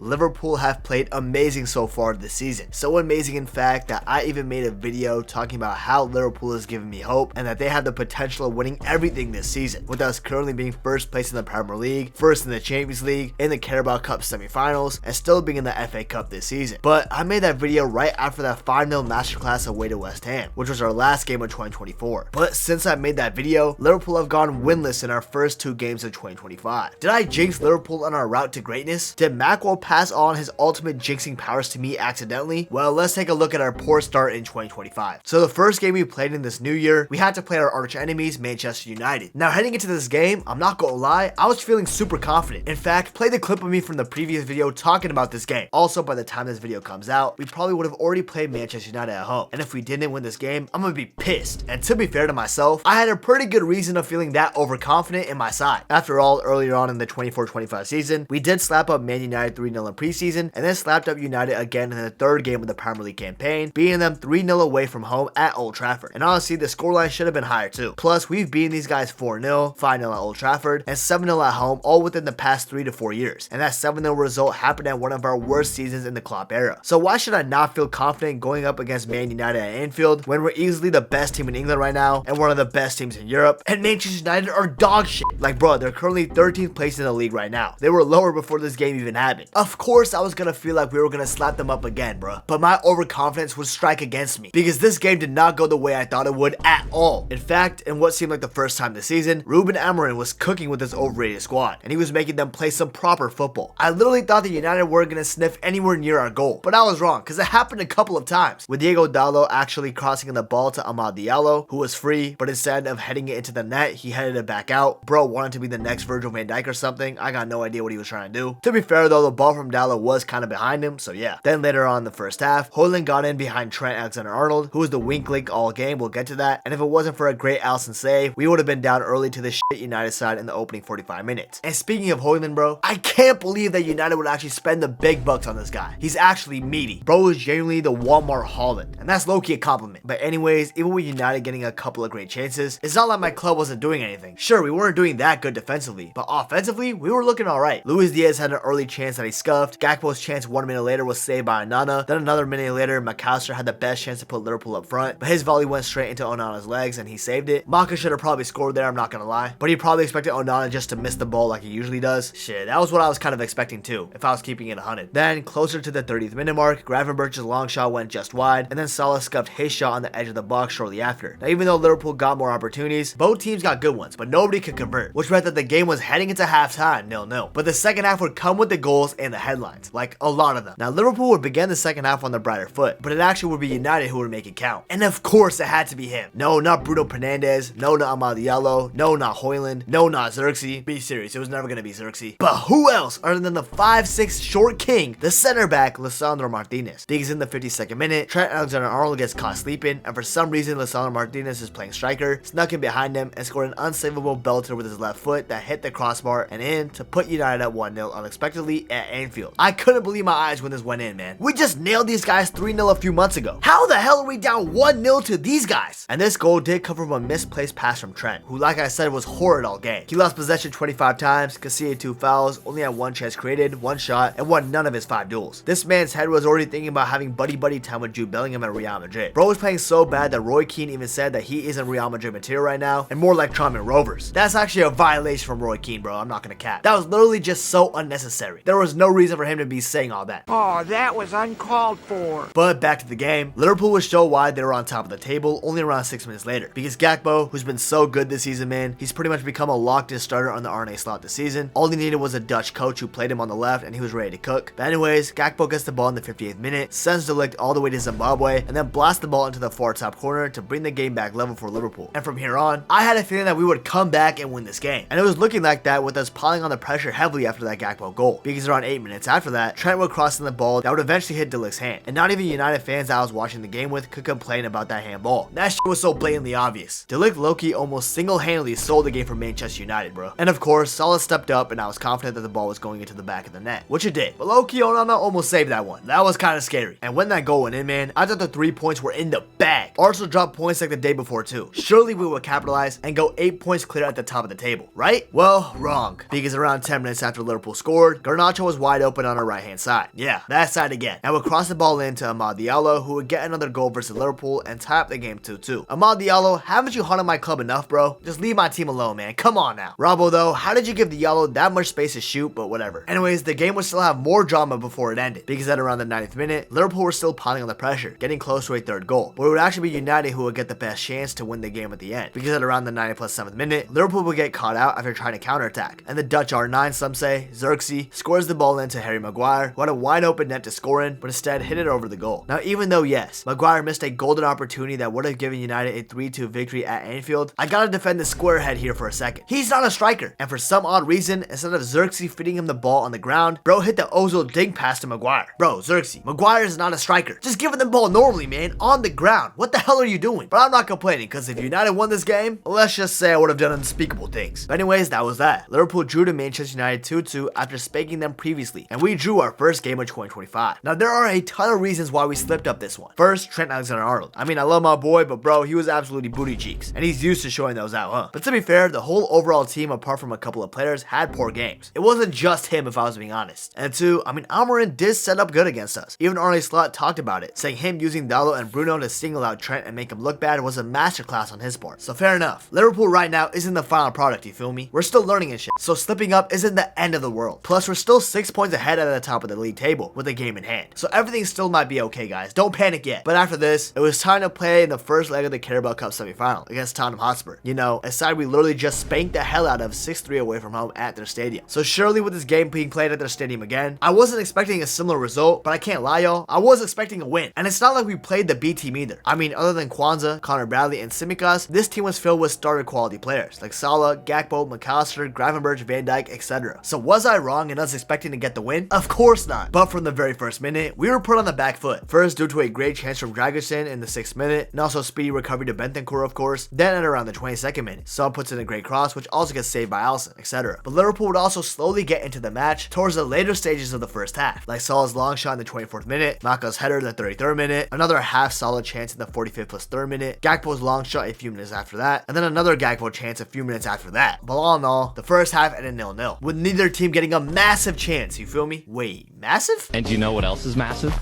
Liverpool have played amazing so far this season. So amazing in fact that I even made a video talking about how Liverpool is giving me hope and that they have the potential of winning everything this season, with us currently being first place in the Premier League, first in the Champions League, in the Carabao Cup semi-finals, and still being in the FA Cup this season. But I made that video right after that 5-0 masterclass away to West Ham, which was our last game of 2024. But since I made that video, Liverpool have gone winless in our first 2 games of 2025. Did I jinx Liverpool on our route to greatness? Did Mackwell pass on his ultimate jinxing powers to me accidentally? Well, let's take a look at our poor start in 2025. So the first game we played in this new year, we had to play our arch enemies, Manchester United. Now heading into this game, I'm not gonna lie, I was feeling super confident. In fact, play the clip of me from the previous video talking about this game. Also, by the time this video comes out, we probably would have already played Manchester United at home. And if we didn't win this game, I'm gonna be pissed. And to be fair to myself, I had a pretty good reason of feeling that overconfident in my side. After all, earlier on in the 24-25 season, we did slap up Man United 3-0 in preseason, and then slapped up United again in the third game of the Premier League campaign, beating them 3-0 away from home at Old Trafford. And honestly, the scoreline should have been higher too. Plus, we've beaten these guys 4-0, 5-0 at Old Trafford, and 7-0 at home, all within the past 3 to 4 years. And that 7-0 result happened at one of our worst seasons in the Klopp era. So why should I not feel confident going up against Man United at Anfield when we're easily the best team in England right now and one of the best teams in Europe? And Manchester United are dog shit. Like, bro, they're currently 13th place in the league right now. They were lower before this game even happened. Of course, I was gonna feel like we were gonna slap them up again, bro. But my overconfidence would strike against me because this game did not go the way I thought it would at all. In fact, in what seemed like the first time this season, Ruben Amorim was cooking with his overrated squad, and he was making them play some proper football. I literally thought that United weren't gonna sniff anywhere near our goal, but I was wrong because it happened a couple of times, with Diego Dallo actually crossing the ball to Amad Diallo, who was free, but instead of heading it into the net, he headed it back out. Bro wanted to be the next Virgil van Dijk or something. I got no idea what he was trying to do. To be fair though, the ball from Dallo was kind of behind him, so yeah. Then later on in the first half, Højlund got in behind Trent Alexander-Arnold, who was the weak link all game. We'll get to that. And if it wasn't for a great Alisson save, we would have been down early to the shit United side in the opening 45 minutes. And speaking of Højlund, bro, I can't believe that United would actually spend the big bucks on this guy. He's actually meaty. Bro is genuinely the Walmart Haaland, and that's low-key a compliment. But anyways, even with United getting a couple of great chances, it's not like my club wasn't doing anything. Sure, we weren't doing that good defensively, but offensively, we were looking alright. Luis Diaz had an early chance that he scuffed. Gakpo's chance 1 minute later was saved by Onana. Then another minute later, McAllister had the best chance to put Liverpool up front, but his volley went straight into Onana's legs and he saved it. Maka should have probably scored there, I'm not gonna lie, but he probably expected Onana just to miss the ball like he usually does. Shit, that was what I was kind of expecting too, if I was keeping it 100. Then, closer to the 30th minute mark, Gravenberch's long shot went just wide, and then Salah scuffed his shot on the edge of the box shortly after. Now, even though Liverpool got more opportunities, both teams got good ones, but nobody could convert, which meant that the game was heading into halftime 0-0. But the second half would come with the goals and the headlines, like a lot of them. Now, Liverpool would begin the second half on the brighter foot, but it actually would be United who would make it count. And of course, it had to be him. No, not Bruno Fernandes. No, not Amad Diallo. No, not Højlund. No, not Xerxes. Be serious, it was never gonna be Xerxes. But who else other than the 5'6" short king, the center back, Lisandro Martinez? Because in the 52nd minute, Trent Alexander-Arnold gets caught sleeping, and for some reason, Lisandro Martinez is playing striker, snuck in behind him, and scored an unsavable belter with his left foot that hit the crossbar and in to put United at 1-0 unexpectedly at Anfield. I couldn't believe my eyes when this went in, man. We just nailed these guys 3-0 a few months ago. How the hell are we down 1-0 to these guys? And this goal did come from a misplaced pass from Trent, who, like I said, was horrid all game. He lost possession 25 times, conceded 2 fouls, only had 1 chance created, 1 shot, and won none of his 5 duels. This man's head was already thinking about having buddy time with Jude Bellingham at Real Madrid. Bro was playing so bad that Roy Keane even said that he isn't Real Madrid material right now, and more like Tranmere Rovers. That's actually a violation from Roy Keane, bro. I'm not gonna cap. That was literally just so unnecessary. There was no reason for him to be saying all that. Oh, that was uncalled for. But back to the game, Liverpool was so wide they were on top of the table only around 6 minutes later, because Gakpo, who's been so good this season, man, he's pretty much become a locked-in starter on the RNA slot this season. All he needed was a Dutch coach who played him on the left, and he was ready to cook. But anyways, Gakpo gets the ball in the 58th minute, sends De Ligt all the way to Zimbabwe, and then blasts the ball into the far top corner to bring the game back level for Liverpool. And from here on, I had a feeling that we would come back and win this game, and it was looking like that with us piling on the pressure heavily after that Gakpo goal, because around 8 minutes after that, Trent would cross in the ball that would eventually hit De Ligt's hand, and not even United fans that I was watching the game with could complain about that handball. That shit was so blatantly obvious. De Ligt low-key almost single-handedly sold the game for Manchester United, bro. And of course, Salah stepped up, and I was confident that the ball was going into the back of the net, which it did. But low-key, Onana almost saved that one. That was kind of scary. And when that goal went in, man, I thought the 3 points were in the bag. Arsenal dropped points like the day before too. Surely we would capitalize and go 8 points clear at the top of the table, right? Well, wrong. Because around 10 minutes after Liverpool scored, Garnacho was wide open on our right hand side. Yeah, that side again. And would cross the ball into Amad Diallo, who would get another goal versus Liverpool and tie up the game 2-2. Amad Diallo, haven't you haunted my club enough, bro? Just leave my team alone, man. Come on now. Robbo though, how did you give Diallo that much space to shoot? But whatever. Anyways, the game would still have more drama before it ended, because at around the 90th minute, Liverpool were still piling on the pressure, getting close to a third goal. But it would actually be United who would get the best chance to win the game at the end, because at around the 90+7th minute, Liverpool would get caught out after trying to counterattack, and the Dutch R9, some say, Xerxes, scores the ball into Harry Maguire, who had a wide open net to score in, but instead hit it over the goal. Now, even though yes, Maguire missed a golden opportunity that would have given United a 3-2 victory at Anfield, I gotta defend the squarehead here for a second. He's not a striker, and for some odd reason, instead of Xerxes feeding him the ball on the ground, bro hit the Ozil dink pass to Maguire. Bro, Xerxes, Maguire is not a striker. Just give him the ball normally, man, on the ground. What the hell are you doing? But I'm not complaining, because if United won this game, let's just say I would have done unspeakable things. But anyways, that was that. Liverpool drew to Manchester United 2-2 after spanking them previously, and we drew our first game of 2025. Now, there are a ton of reasons why we slipped up this one. First, Trent Alexander-Arnold. I mean, I love my boy, but bro, he was absolutely booty cheeks, and he's used to showing those out, huh? But to be fair, the whole overall team, apart from a couple of players, had poor games. It wasn't just him, if I was being honest. And two, I mean, Almiron did set up good against us. Even Arne Slot talked about it, saying him using Dalot and Bruno to single out Trent and make him look bad was a masterclass on his part. So fair enough. Liverpool right now isn't the final product, you feel me? We're still learning and shit, so slipping up isn't the end of the world. Plus, we're still 6 points ahead at the top of the league table with a game in hand. So everything still might be okay, guys. Don't panic yet. But after this, it was time to play in the first leg of the Carabao Cup semi-final against Tottenham Hotspur. You know, a side we literally just spanked the hell out of 6-3 away from home at their stadium. So surely with this game being played at their stadium again, I wasn't expecting a similar result, but I can't lie, y'all, I was expecting a win. And it's not like we played the B team either. I mean, other than Kwanzaa, Connor Bradley, and Tsimikas, this team was filled with starter quality players like Salah, Gakpo, McAllister, Gravenberch, Van Dijk, etc. So was I wrong in us expecting to get the win? Of course not. But from the very first minute, we were put on the back foot. First due to a great chance from Dragusin in the 6th minute, and also speedy recovery to Bentancur, of course. Then at around the 22nd minute, Son puts in a great cross, which also gets saved by Alisson, etc. But Liverpool would also slowly get into the match towards the later stages of the first half, like Salah's long shot in the 24th minute, Maka's header in the 33rd minute, another half solid chance in the 45th+3rd minute, Gakpo's long shot a few minutes after that, and then another Gakpo chance a few minutes after that. But all in all, the first half ended 0-0, with neither team getting a massive chance, you feel me? Wait, massive? And do you know what else is massive?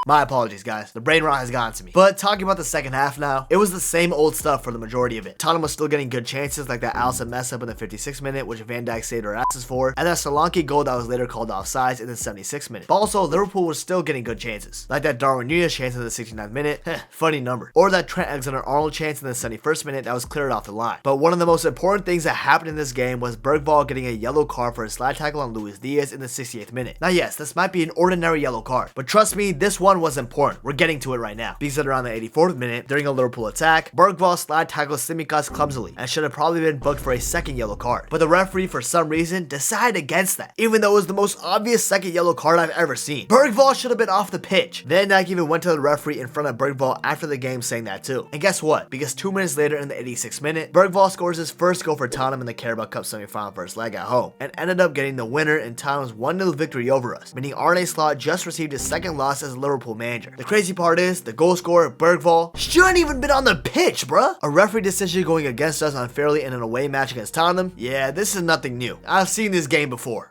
My apologies, guys. The brain rot has gotten to me. But talking about the second half now, it was the same old stuff for the majority of it. Tottenham was still getting good chances, like that Alisson mess up in the 56th minute, which Van Dijk saved our asses for, and that Solanke goal that was later called offsides in the 76th minute. But also, Liverpool was still getting good chances, like that Darwin Núñez chance in the 69th minute, funny number, or that Trent Alexander-Arnold chance in the 71st minute that was cleared off the line. But one of the most important things that happened in this game was Bergvall getting a yellow card for a slide tackle on Luis Diaz in the 68th minute. Now yes, this might be an ordinary yellow card, but trust me, this one was important. We're getting to it right now, because at around the 84th minute, during a Liverpool attack, Bergvall slide tackles Tsimikas clumsily and should have probably been booked for a second yellow card. But the referee, for some reason, decided against that, even though it was the most obvious second yellow card I've ever seen. Bergvall should have been off the pitch. Van Dijk even went to the referee in front of Bergvall after the game saying that too. And guess what? Because 2 minutes later in the 86th minute, Bergvall scores his first goal for Tottenham in the Carabao Cup semi-final first leg at home, and ended up getting the winner in Tottenham's 1-0 victory over us, meaning Arne Slot just received his second loss as Liverpool manager. The crazy part is, the goal scorer, Bergvall, shouldn't even been on the pitch, bruh. A referee decision going against us unfairly in an away match against Tottenham? Yeah, this is nothing new. I've seen this game before.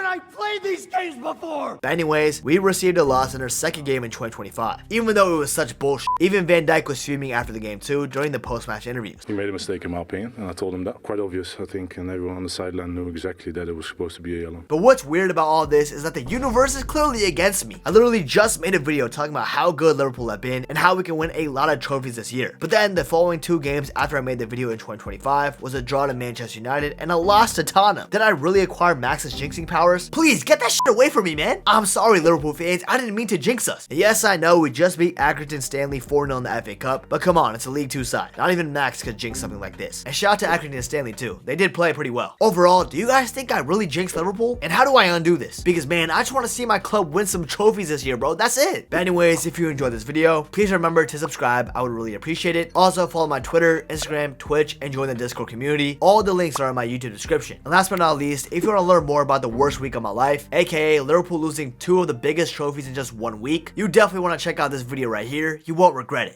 I played these games before! But anyways, we received a loss in our second game in 2025. Even though it was such bullshit. Even Van Dijk was fuming after the game too during the post-match interviews. He made a mistake in my opinion, and I told him that. Quite obvious, I think, and everyone on the sideline knew exactly that it was supposed to be a yellow. But what's weird about all this is that the universe is clearly against me. I literally just made a video talking about how good Liverpool have been and how we can win a lot of trophies this year. But then the following 2 games after I made the video in 2025 was a draw to Manchester United and a loss to Tottenham. Did I really acquire Max's jinxing powers? Please get that shit away from me, man. I'm sorry, Liverpool fans. I didn't mean to jinx us. And yes, I know we just beat Accrington Stanley 4-0 in the FA Cup, but come on, it's a League 2 side. Not even Max could jinx something like this. And shout out to Accrington Stanley too. They did play pretty well. Overall, do you guys think I really jinxed Liverpool? And how do I undo this? Because man, I just want to see my club win some trophies this year, bro. That's it. But anyways, if you enjoyed this video, please remember to subscribe. I would really appreciate it. Also, follow my Twitter, Instagram, Twitch, and join the Discord community. All the links are in my YouTube description. And last but not least, if you want to learn more about the worst week of my life, aka Liverpool losing 2 of the biggest trophies in just 1 week, you definitely want to check out this video right here. You won't regret it.